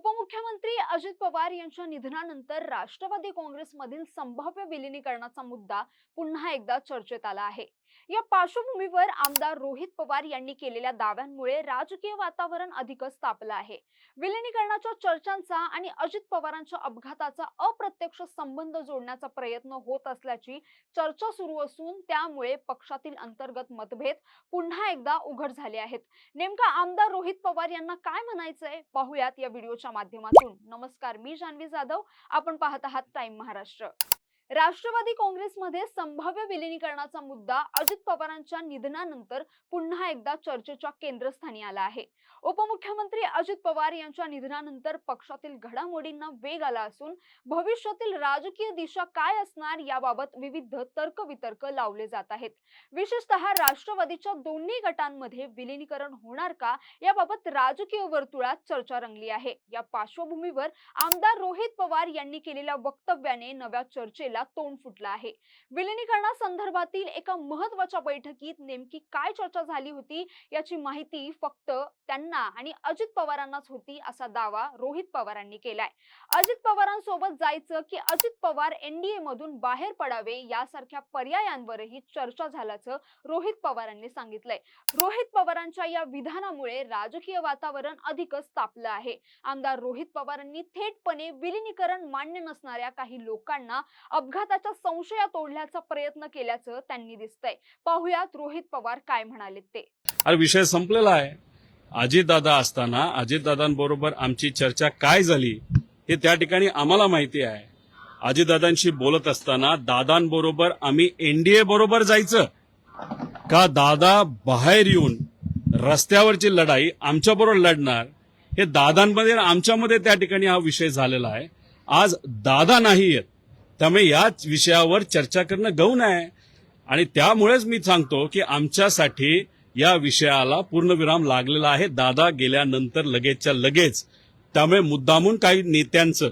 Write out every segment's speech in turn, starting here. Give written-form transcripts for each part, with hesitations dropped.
उपमुख्यमंत्री अजित पवार यांच्या निधनानंतर राष्ट्रवादी काँग्रेसमधील संभाव्य विलीनीकरणाचा मुद्दा पुन्हा एकदा चर्चेत आला आहे। या पार्श्वभूमीवर आमदार रोहित पवार यांनी केलेल्या दाव्यांमुळे राजकीय वातावरण अधिकच तापलं आहे। विलीनीकरणाच्या चर्चांचा आणि अजित पवारांच्या अपघाताचा अप्रत्यक्ष संबंध जोडण्याचा प्रयत्न होत असल्याची चर्चा सुरू असून त्यामुळे पक्षातील अंतर्गत मतभेद पुन्हा एकदा उघड झाले आहेत। नेमका आमदार रोहित पवार यांना काय म्हणायचंय पाहूयात या व्हिडिओच्या माध्यमातून। नमस्कार, मी जान्हवी जाधव, आपण पाहत आहात टाइम महाराष्ट्र। राष्ट्रवादी काँग्रेसमध्ये संभाव्य विलीनीकरणाचा मुद्दा अजित पवारांच्या निधनानंतर पुन्हा एकदा चर्चेच्या केंद्रस्थानी आला आहे। उपमुख्यमंत्री अजित पवार यांच्या निधनानंतर पक्षातील घडामोडींना वेग आला असून भविष्यातील राजकीय दिशा काय असणार याबाबत विविध तर्कवितर्क लावले जात आहेत। विशेषतः राष्ट्रवादीच्या दोन्ही गटांमध्ये विलीनीकरण होणार का याबाबत राजकीय वर्तुळात चर्चा रंगली आहे। या पार्श्वभूमीवर आमदार रोहित पवार यांनी केलेल्या वक्तव्याने नव्या चर्चेला तोंड फुटलं आहे। विलीनीकरणासंदर्भातील एका महत्त्वाच्या बैठकीत नेमकी काय चर्चा झाली होती याची माहिती फक्त त्यांना आणि अजित पवारांनाच होती असा दावा रोहित पवारांनी केलाय। अजित पवारांसोबत जायचं की अजित पवार एनडीए मधून बाहेर पडावे यासारख्या पर्यायांवरही चर्चा झाल्याचं रोहित पवारांनी सांगितलंय। रोहित पवारांच्या या विधानामुळे राजकीय वातावरण अधिकच तापलं आहे। आमदार रोहित पवारांनी थेटपणे विलीनीकरण मान्य नसणाऱ्या काही लोकांना अपघाताच्या संशयात ओढल्याचा प्रयत्न केल्याचं त्यांनी दिसतंय। पाहुयात रोहित पवार काय म्हणाले ते। विषय संपलेला आहे। अजितदादा असताना अजितदादांबरोबर आमची चर्चा काय झाली हे त्या ठिकाणी आम्हाला माहिती आहे। अजितदादांशी बोलत असताना दादांबरोबर आम्ही एनडीए बरोबर जायचं का दादा बाहेर येऊन रस्त्यावरची लढाई आमच्याबरोबर लढणार हे दादांमध्ये आमच्यामध्ये त्या ठिकाणी हा विषय झालेला आहे। आज दादा नाही आहेत, त्यामुळे याच विषयावर चर्चा करणं गौण आहे आणि त्यामुळेच मी सांगतो की आमच्यासाठी या विषयाला पूर्णविराम लागलेला आहे दादा गेल्यानंतर लगेचच्या लगेच। त्यामुळे मुद्दामून काही नेत्यांचं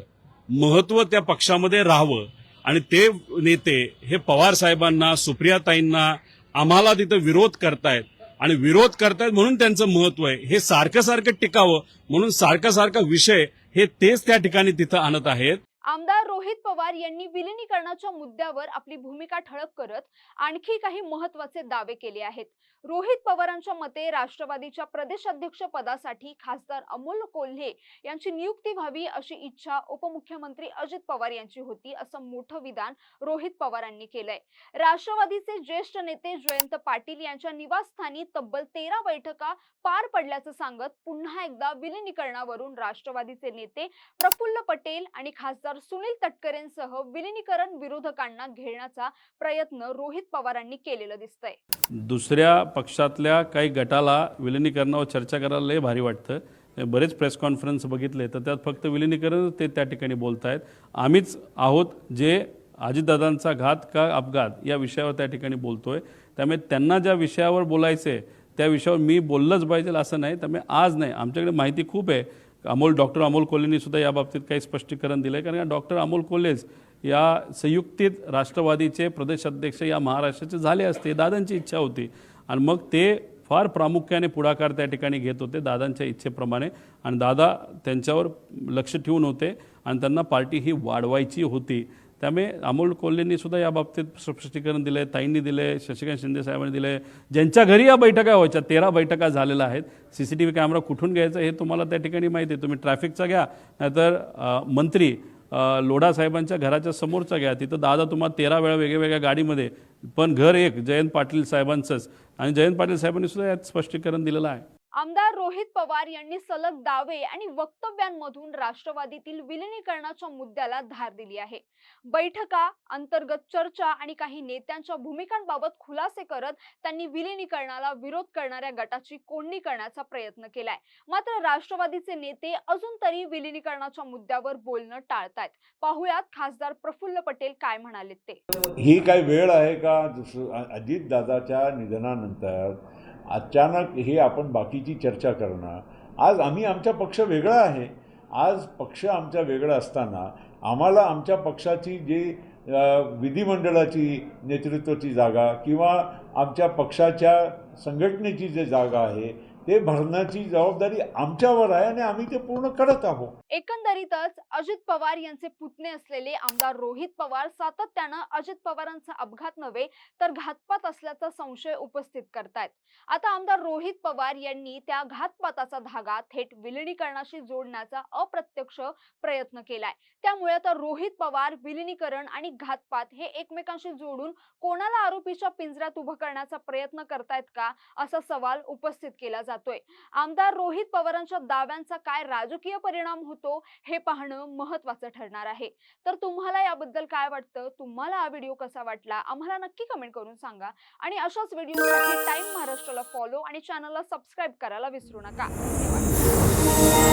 महत्व त्या पक्षामध्ये राहावं आणि ते नेते हे पवार साहेबांना, सुप्रियाताईंना, आम्हाला तिथं विरोध करतायत आणि विरोध करतायत म्हणून त्यांचं महत्व आहे हे सारखं सारखं टिकावं म्हणून सारखा विषय हे तेच त्या ठिकाणी तिथं आणत आहेत। आमदार रोहित पवार यांनी विलीनीकरणाच्या मुद्द्यावर आपली भूमिका ठळक करत आणखी काही महत्त्वाचे दावे केले आहेत। रोहित पवारांच्या मते राष्ट्रवादीच्या प्रदेशाध्यक्ष पदासाठी खासदार अमोल कोल्हे यांची नियुक्ती व्हावी अशी इच्छा उपमुख्यमंत्री अजित पवार यांची होती असं मोठं विधान रोहित पवारांनी केलंय। राष्ट्रवादीचे ज्येष्ठ नेते जयंत पाटील यांच्या निवासस्थानी तब्बल 13 बैठका पार पडल्याचं सांगत पुन्हा एकदा विलीनीकरणावरून राष्ट्रवादीचे नेते प्रफुल्ल पटेल आणि खासदार सुनील तटकरेंसह विलीनीकरण विरोधकांना घेण्याचा प्रयत्न रोहित पवारांनी केलेलं दिसतंय। दुसऱ्या पक्षातल्या काही गटाला विलीनीकरणावर चर्चा करायला लय भारी वाटतं। बरेच प्रेस कॉन्फरन्स बघितले तर त्यात फक्त विलीनीकरण ते त्या ठिकाणी बोलतायत। आम्हीच आहोत जे अजितदादांचा घात का अपघात या विषयावर त्या ठिकाणी बोलतोय। त्यामुळे त्यांना ज्या विषयावर बोलायचे त्या विषयावर मी बोललंच पाहिजे असं नाही। त्यामुळे आज नाही, आमच्याकडे माहिती खूप आहे। डॉक्टर अमोल कोल्हेंनी सुद्धा या बाबतीत काही स्पष्टीकरण दिलंय, कारण डॉक्टर अमोल कोल्हेच या संयुक्तित राष्ट्रवादीचे प्रदेशाध्यक्ष या महाराष्ट्राचे झाले असते, दादांची इच्छा होती आणि मग ते फार प्रामुख्याने पुढाकार त्या ठिकाणी घेत होते दादांच्या इच्छेप्रमाणे आणि दादा त्यांच्यावर लक्ष ठेवून होते आणि त्यांना पार्टी ही वाढवायची होती। त्यामुळे अमोल कोल्हेंनी सुद्धा या बाबतीत स्पष्टीकरण दिले, ताईंनी दिले, शशिकांत शिंदे साहेबांनी दिले। ज्यांच्या घरी या बैठका व्हायच्या 13 बैठका झालेल्या आहेत। सीसीटीव्ही कॅमेरा कुठून घ्यायचा हे तुम्हाला त्या ठिकाणी माहिती आहे। तुम्ही ट्रॅफिकचा घ्या नाहीतर मंत्री लोढा साहेबांच्या घराच्या समोरचा घ्या, तिथं दादा तुम्हाला 13 वेळा वेगवेगळ्या गाडीमध्ये, पण घर एक जयंत पाटील साहेबांचंच आणि जयंत पाटील साहेबांनी सुद्धा यात स्पष्टीकरण दिलेलं आहे। आमदार रोहित पवार यांनी सलग दावे आणि वक्तव्यांमधून राष्ट्रवादीतील विलीनीकरणाच्या मुद्द्याला धार दिली आहे। बैठका, अंतर्गत चर्चा आणि काही नेत्यांच्या भूमिकांबाबत खुलासे करत त्यांनी विलीनीकरणाला विरोध करणाऱ्या गटाची कोंडी करण्याचा प्रयत्न केलाय। मात्र राष्ट्रवादीचे नेते अजून तरी विलीनीकरणाच्या मुद्द्यावर बोलणं टाळतायत। पाहुयात खासदार प्रफुल्ल पटेल काय म्हणाले ते। ही काय वेळ आहे का अजित दादाच्या निधनानंतर अचानक हे आपण बाकीची चर्चा करणं? आज आम्ही आमचा पक्ष वेगळा आहे। आज पक्ष आमचा वेगळा असताना आम्हाला आमच्या पक्षाची जी विधिमंडळाची नेतृत्वाची जागा किंवा आमच्या पक्षाच्या संघटनेची जी जागा आहे ते भरण्याची जबाबदारी आमच्यावर आहे आणि आम्ही ते पूर्ण करत आहोत. एकंदरीतच अजित पवार यांचे पुतणे असलेले आमदार रोहित पवार सातत्यानं अजित पवारांचा अपघात नव्हे तर घातपात असल्याचा संशय उपस्थित करतायत. आता आमदार रोहित पवार यांनी त्या घातपाताचा धागा थेट विलिनीकरणाशी जोडण्याचा अप्रत्यक्ष प्रयत्न केलाय. त्यामुळे आता रोहित पवार विलिनीकरण आणि घातपात हे एकमेकांशी जोडून कोणाला आरोपीच्या पिंजऱ्यात उभं करण्याचा प्रयत्न करतायत का असा सवाल उपस्थित केला जातोय. आमदार रोहित पवारांच्या दाव्यांचा काय राजकीय परिणाम होतो हे पाहणं महत्त्वाचं ठरणार आहे. तर तुम्हाला याबद्दल काय वाटतं? तुम्हाला हा व्हिडिओ कसा वाटला आम्हाला नक्की कमेंट करून सांगा आणि अशाच व्हिडिओसाठी टाइम महाराष्ट्राला फॉलो आणि चॅनलला सबस्क्राईब करायला विसरू नका. धन्यवाद.